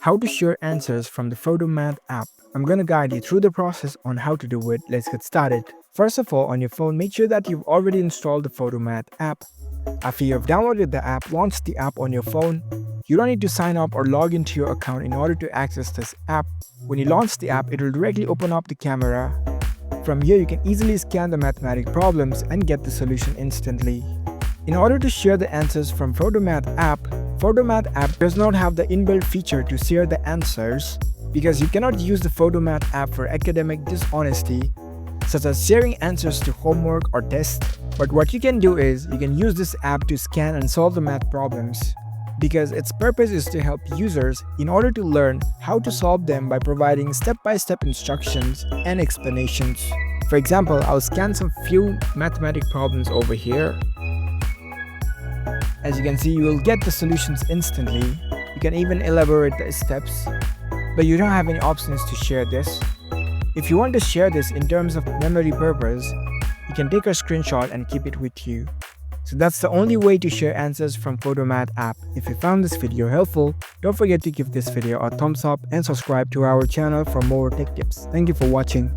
How to share answers from the PhotoMath app. I'm gonna guide you through the process on how to do it. Let's get started. First of all, on your phone, make sure that you've already installed the PhotoMath app. After you have downloaded the app, launch the app on your phone. You don't need to sign up or log into your account in order to access this app. When you launch the app, it will directly open up the camera. From here, you can easily scan the mathematical problems and get the solution instantly. In order to share the answers from PhotoMath app does not have the inbuilt feature to share the answers because you cannot use the PhotoMath app for academic dishonesty, such as sharing answers to homework or tests. But what you can do is, you can use this app to scan and solve the math problems, because its purpose is to help users in order to learn how to solve them by providing step-by-step instructions and explanations. For example, I'll scan some few mathematical problems over here. As you can see, you will get the solutions instantly. You can even elaborate the steps, but you don't have any options to share this. If you want to share this in terms of memory purpose, you can take a screenshot and keep it with you. So that's the only way to share answers from PhotoMath app. If you found this video helpful, don't forget to give this video a thumbs up and subscribe to our channel for more tech tips. Thank you for watching.